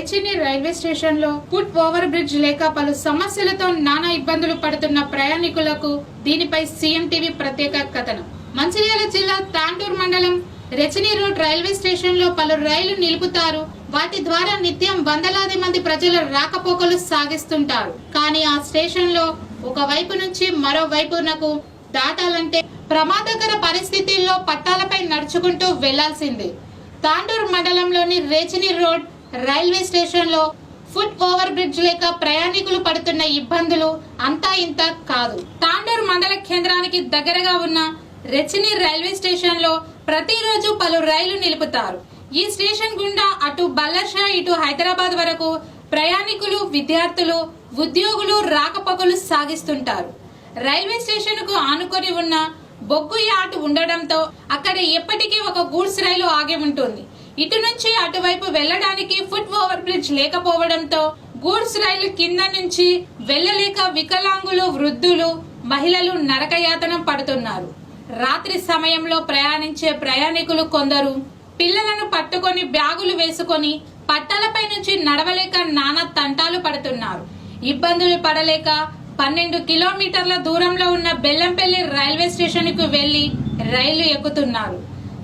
రేచిని railway station లో foot over bridge లేక పలు సమస్యలతో నానా ఇబ్బందులు పడుతున్న ప్రయాణికులకు దీనిపై సీఎం టీవీ ప్రత్యేక కథనం. మంచిర్యాల జిల్లా తాండూరు మండలం రెచిని రోడ్ రైల్వే స్టేషన్ లో పలు రైళ్లు నిలుపుతారు. వాటి ద్వారా నిత్యం వందలాది మంది ప్రజలు రాకపోకలు సాగిస్తుంటారు. కానీ ఆ స్టేషన్ లో ఒక వైపు నుంచి మరో వైపునకు దాటాలంటే ప్రమాదకర పరిస్థితుల్లో పట్టాలపై నడుచుకుంటూ వెళ్లాల్సిందే. తాండూరు మండలంలోని రేచిని రోడ్ రైల్వే స్టేషన్ లో ఫుట్ ఓవర్ బ్రిడ్జ్ లేక ప్రయాణికులు పడుతున్న ఇబ్బందులు అంతా ఇంత కాదు. తాండూరు మండల కేంద్రానికి దగ్గరగా ఉన్న రెచిని రైల్వే స్టేషన్ లో ప్రతిరోజు పలు రైళ్లు నిలుపుతారు. ఈ స్టేషన్ గుండా అటు బల్లర్షా ఇటు హైదరాబాద్ వరకు ప్రయాణికులు, విద్యార్థులు, ఉద్యోగులు రాకపోకలు సాగిస్తుంటారు. రైల్వే స్టేషన్ కు ఆనుకొని ఉన్న బొగ్గు యార్డ్ ఉండడంతో అక్కడ ఎప్పటికీ ఒక గూడ్స్ రైలు ఆగి ఉంటుంది. ఇటు నుంచి అటువైపు వెళ్లడానికి ఫుట్ ఓవర్ బ్రిడ్జ్ లేకపోవడంతో గూడ్స్ రైలు కింద నుంచి వెళ్లలేక వికలాంగులు, వృద్ధులు, మహిళలు నరకయాతన పడుతున్నారు. రాత్రి సమయంలో ప్రయాణించే ప్రయాణికులు కొందరు పిల్లలను పట్టుకొని బ్యాగులు వేసుకొని పట్టాలపై నుంచి నడవలేక నానా తంటాలు పడుతున్నారు. ఇబ్బందులు పడలేక 12 కిలోమీటర్ల దూరంలో ఉన్న బెల్లంపల్లి రైల్వే స్టేషన్ కు వెళ్లి రైలు ఎక్కుతున్నారు.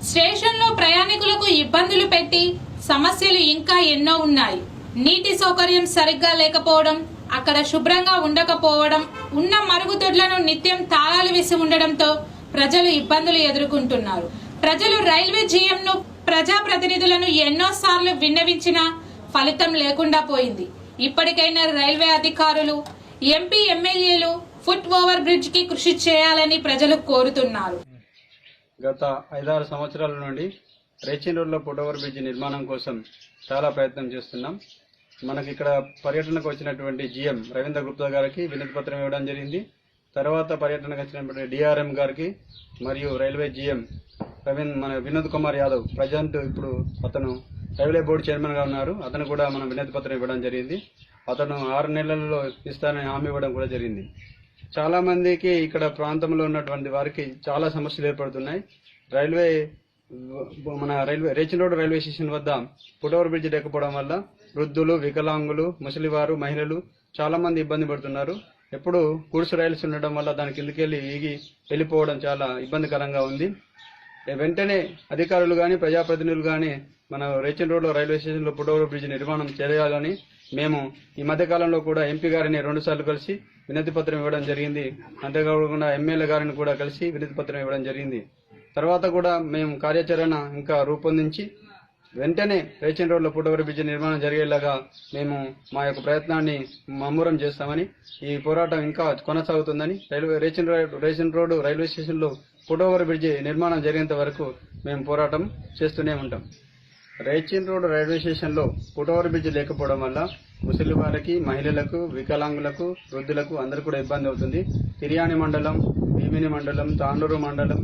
స్టేషన్ లో ప్రయాణికులకు ఇబ్బందులు పెట్టి సమస్యలు ఇంకా ఎన్నో ఉన్నాయి. నీటి సౌకర్యం సరిగ్గా లేకపోవడం, అక్కడ శుభ్రంగా ఉండకపోవడం, ఉన్న మరుగుదొడ్లను నిత్యం తాళాలు వేసి ఉండడంతో ప్రజలు ఇబ్బందులు ఎదుర్కొంటున్నారు. ప్రజలు రైల్వే జీఎం ను, ప్రజాప్రతినిధులను ఎన్నోసార్లు విన్నవించినా ఫలితం లేకుండా పోయింది. ఇప్పటికైనా రైల్వే అధికారులు, ఎంపీ, ఎమ్మెల్యేలు ఫుట్ ఓవర్ బ్రిడ్జ్ కి కృషి చేయాలని ప్రజలు కోరుతున్నారు. గత 5-6 సంవత్సరాల నుండి రేచిని రోడ్ లో ఫుట్ ఓవర్ బ్రిడ్జ్ నిర్మాణం కోసం చాలా ప్రయత్నం చేస్తున్నాం. మనకి ఇక్కడ పర్యటనకు వచ్చినటువంటి జీఎం రవీంద్ర గుప్తా గారికి వినతి పత్రం ఇవ్వడం జరిగింది. తర్వాత పర్యటనకు వచ్చినటువంటి డిఆర్ఎం గారికి మరియు railway GM Vinod Kumar Yadav, present ఇప్పుడు అతను రైల్వే బోర్డు చైర్మన్ గా ఉన్నారు, అతను కూడా మనం వినతి పత్రం ఇవ్వడం జరిగింది. అతను 6 నెలల్లో ఇస్తానని హామీ ఇవ్వడం కూడా జరిగింది. చాలా మందికి ఇక్కడ ప్రాంతంలో ఉన్నటువంటి వారికి చాలా సమస్యలు ఏర్పడుతున్నాయి. రేచిని రోడ్ రైల్వే స్టేషన్ వద్ద ఫుట్ ఓవర్ బ్రిడ్జ్ లేకపోవడం వల్ల వృద్ధులు, వికలాంగులు, ముసలివారు, మహిళలు చాలా మంది ఇబ్బంది పడుతున్నారు. ఎప్పుడు గూడ్స్ రైల్స్ ఉండడం వల్ల దాని కిందకెళ్లి వెళ్ళిపోవడం చాలా ఇబ్బందికరంగా ఉంది. వెంటనే అధికారులు గాని, ప్రజాప్రతినిధులు గాని మన రేచిని రోడ్ లో రైల్వే స్టేషన్ లో ఫుట్ ఓవర్ బ్రిడ్జ్ నిర్మాణం చేయాలని మేము ఈ మధ్య కాలంలో కూడా ఎంపీ గారిని 2 సార్లు కలిసి వినతి పత్రం ఇవ్వడం జరిగింది. అంతేకాకుండా ఎమ్మెల్యే గారిని కూడా కలిసి వినతి పత్రం ఇవ్వడం జరిగింది. తర్వాత కూడా మేము కార్యాచరణ ఇంకా రూపొందించి వెంటనే రేచిని రోడ్ లో ఫుట్ ఓవర్ బ్రిడ్జ్ నిర్మాణం జరిగేలాగా మేము మా యొక్క ప్రయత్నాన్ని ముమ్మరం చేస్తామని, ఈ పోరాటం ఇంకా కొనసాగుతుందని, రేచిని రోడ్ రైల్వే స్టేషన్ లో ఫుట్ ఓవర్ బ్రిడ్జ్ నిర్మాణం జరిగేంత వరకు మేము పోరాటం చేస్తూనే ఉంటాం. రేచిని రోడ్ రైల్వే స్టేషన్ లో ఫుట్ ఓవర్ బ్రిడ్జ్ లేకపోవడం వల్ల ముసలి వారికి, మహిళలకు, వికలాంగులకు, వృద్ధులకు అందరూ కూడా ఇబ్బంది అవుతుంది. తిర్యాని మండలం, భీమిని మండలం, తాండూరు మండలం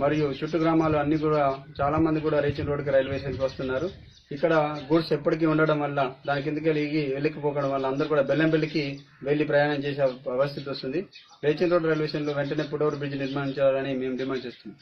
మరియు చుట్టు గ్రామాలు అన్ని కూడా చాలా మంది కూడా రేచిని రోడ్ కి రైల్వే స్టేషన్ కి వస్తున్నారు. ఇక్కడ గూడ్స్ ఎప్పటికీ ఉండడం వల్ల దాని కిందకి వెళ్ళిపోవడం వల్ల అందరూ కూడా బెల్లంపల్లికి వెళ్లి ప్రయాణం చేసే పరిస్థితి వస్తుంది. రేచిని రోడ్ రైల్వే స్టేషన్ లో వెంటనే ఫుట్ ఓవర్ బ్రిడ్జ్ నిర్మాణించాలని మేము డిమాండ్ చేస్తున్నాం.